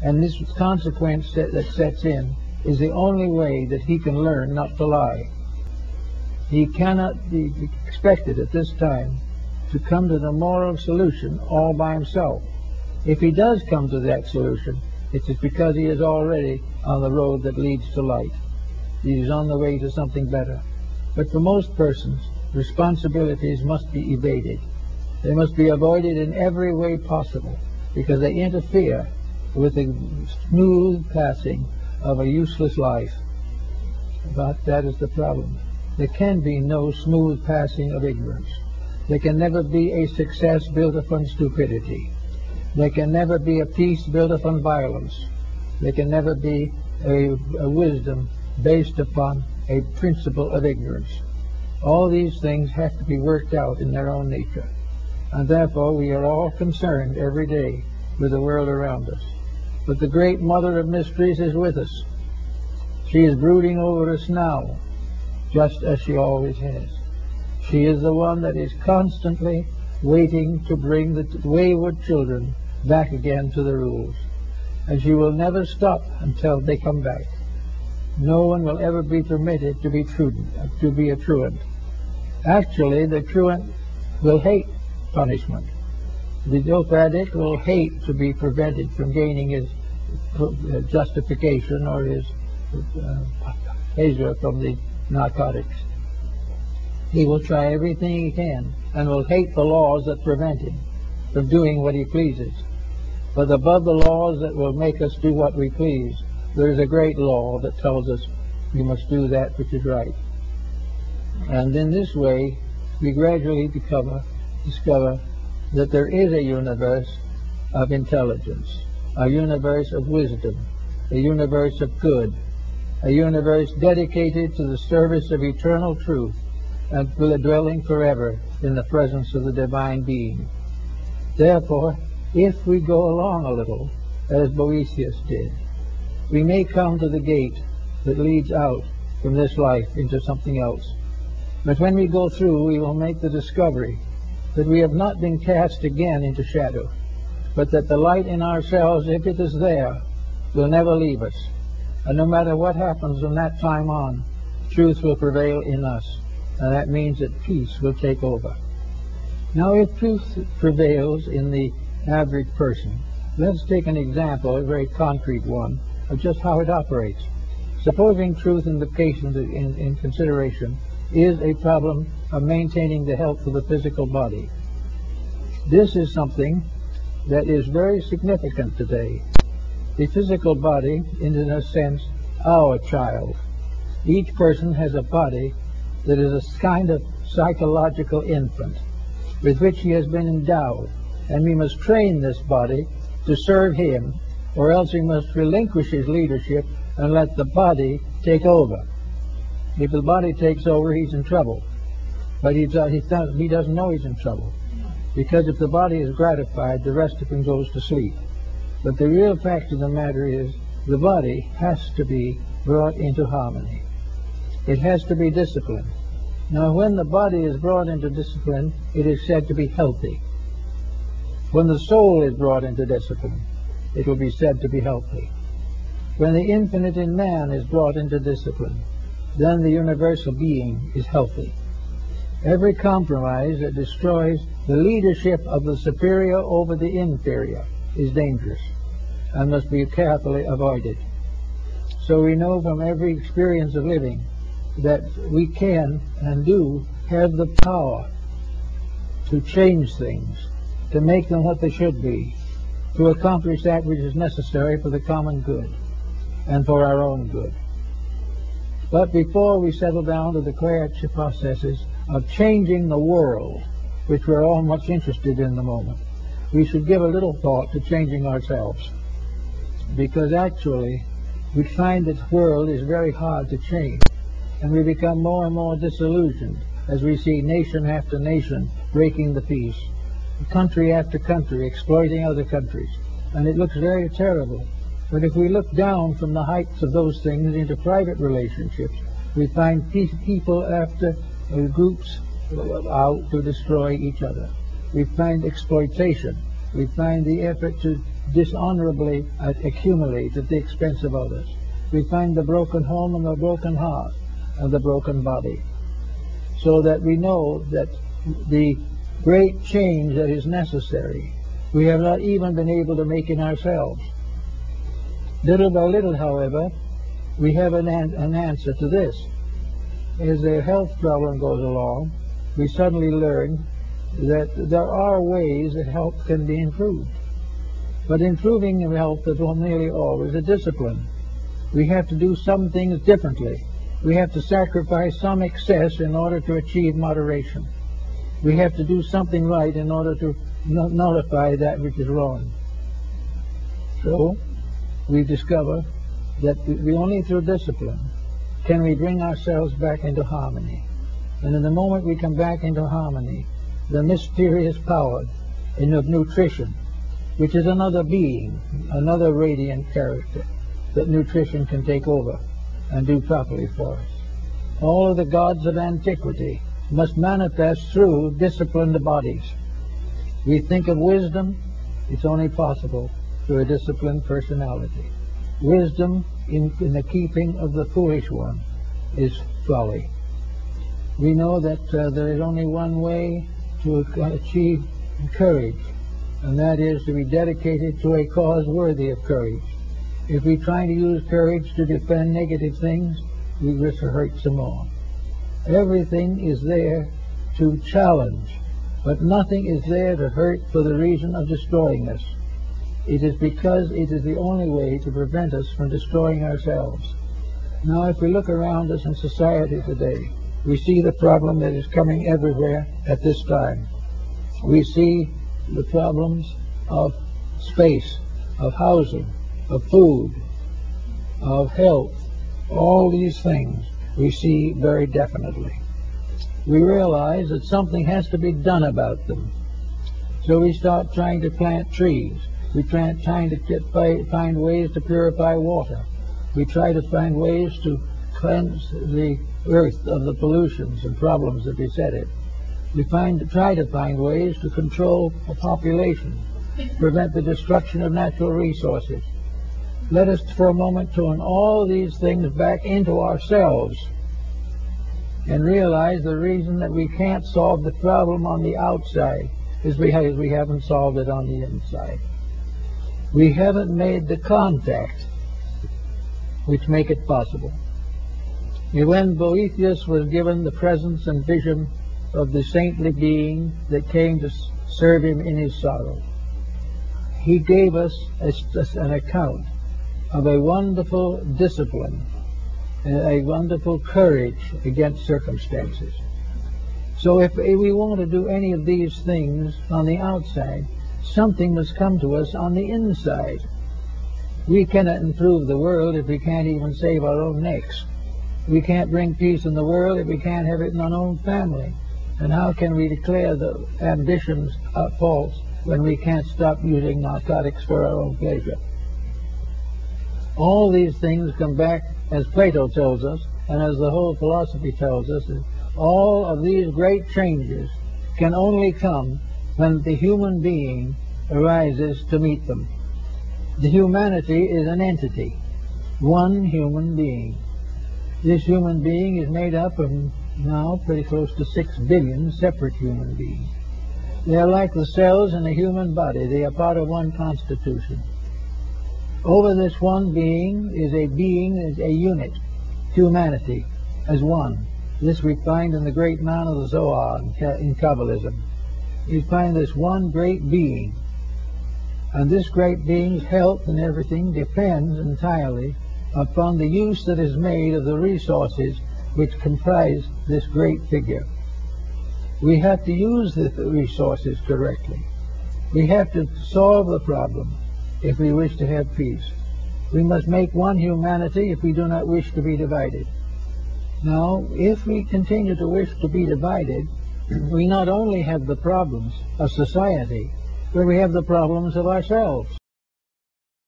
And this consequence that sets in is the only way that he can learn not to lie. He cannot be expected at this time to come to the moral solution all by himself. If he does come to that solution, it is because he is already on the road that leads to light. He is on the way to something better. But for most persons, responsibilities must be evaded. They must be avoided in every way possible, because they interfere with the smooth passing of a useless life. But that is the problem. There can be no smooth passing of ignorance. There can never be a success built upon stupidity. There can never be a peace built upon violence. There can never be a wisdom based upon a principle of ignorance. All these things have to be worked out in their own nature. And therefore we are all concerned every day with the world around us. But the great Mother of Mysteries is with us. She is brooding over us now, just as she always has. She is the one that is constantly waiting to bring the wayward children back again to the rules. And she will never stop until they come back. No one will ever be permitted to be a truant. Actually, the truant will hate punishment. The dope addict will hate to be prevented from gaining his justification or his pleasure from the narcotics. He will try everything he can and will hate the laws that prevent him from doing what he pleases. But above the laws that will make us do what we please, there is a great law that tells us we must do that which is right. And in this way, we gradually discover that there is a universe of intelligence, a universe of wisdom, a universe of good, a universe dedicated to the service of eternal truth and dwelling forever in the presence of the divine being. Therefore, if we go along a little, as Boethius did, we may come to the gate that leads out from this life into something else. But when we go through, we will make the discovery that we have not been cast again into shadow, but that the light in ourselves, if it is there, will never leave us. And no matter what happens from that time on, truth will prevail in us, and that means that peace will take over. Now, if truth prevails in the average person, let's take an example, a very concrete one, of just how it operates. Supposing truth in the case in consideration is a problem of maintaining the health of the physical body. This is something that is very significant today. The physical body is, in a sense, our child. Each person has a body that is a kind of psychological infant with which he has been endowed, and we must train this body to serve him, or else he must relinquish his leadership and let the body take over. If the body takes over, he's in trouble. But he doesn't know he's in trouble, because if the body is gratified, the rest of him goes to sleep. But the real fact of the matter is the body has to be brought into harmony. It has to be disciplined. Now, when the body is brought into discipline, it is said to be healthy. When the soul is brought into discipline, it will be said to be healthy. When the infinite in man is brought into discipline, then the universal being is healthy. Every compromise that destroys the leadership of the superior over the inferior is dangerous and must be carefully avoided. So we know from every experience of living that we can and do have the power to change things, to make them what they should be, to accomplish that which is necessary for the common good and for our own good. But before we settle down to the processes of changing the world, which we're all much interested in the moment, we should give a little thought to changing ourselves. Because actually, we find that the world is very hard to change, and we become more and more disillusioned as we see nation after nation breaking the peace, country after country exploiting other countries, and it looks very terrible. But if we look down from the heights of those things into private relationships, we find people after groups out to destroy each other. We find exploitation. We find the effort to dishonorably accumulate at the expense of others. We find the broken home and the broken heart and the broken body. So that we know that the great change that is necessary, we have not even been able to make in ourselves. Little by little, however, we have an answer to this. As the health problem goes along, we suddenly learn that there are ways that health can be improved. But improving health is nearly always a discipline. We have to do some things differently. We have to sacrifice some excess in order to achieve moderation. We have to do something right in order to nullify that which is wrong. So we discover that only through discipline can we bring ourselves back into harmony. And in the moment we come back into harmony, the mysterious power of nutrition, which is another being, another radiant character, that nutrition can take over and do properly for us. All of the gods of antiquity must manifest through disciplined bodies. We think of wisdom, it's only possible through a disciplined personality. Wisdom in the keeping of the foolish one is folly. We know that there is only one way to achieve courage, and that is to be dedicated to a cause worthy of courage. If we try to use courage to defend negative things, we risk to hurt some more. Everything is there to challenge, but nothing is there to hurt for the reason of destroying us. It is because it is the only way to prevent us from destroying ourselves. Now, if we look around us in society today, we see the problem that is coming everywhere at this time. We see the problems of space, of housing, of food, of health. All these things we see very definitely. We realize that something has to be done about them. So we start trying to plant trees. We try to find ways to purify water. We try to find ways to cleanse the earth of the pollutions and problems that beset it. We try to find ways to control the population, prevent the destruction of natural resources. Let us for a moment turn all these things back into ourselves and realize the reason that we can't solve the problem on the outside is because we haven't solved it on the inside. We haven't made the contacts which make it possible. When Boethius was given the presence and vision of the saintly being that came to serve him in his sorrow, he gave us an account of a wonderful discipline and a wonderful courage against circumstances. So if we want to do any of these things on the outside, something must come to us on the inside. We cannot improve the world if we can't even save our own necks. We can't bring peace in the world if we can't have it in our own family. And how can we declare the ambitions are false when we can't stop using narcotics for our own pleasure? All these things come back, as Plato tells us, and as the whole philosophy tells us, all of these great changes can only come when the human being arises to meet them. The humanity is an entity, one human being. This human being is made up of now pretty close to 6 billion separate human beings. They are like the cells in a human body. They are part of one constitution. Over this one being is a unit, humanity, as one. This we find in the great man of the Zohar in Kabbalism. You find this one great being. And this great being's health and everything depends entirely upon the use that is made of the resources which comprise this great figure. We have to use the resources correctly. We have to solve the problem if we wish to have peace. We must make one humanity if we do not wish to be divided. Now, if we continue to wish to be divided, we not only have the problems of society, but we have the problems of ourselves.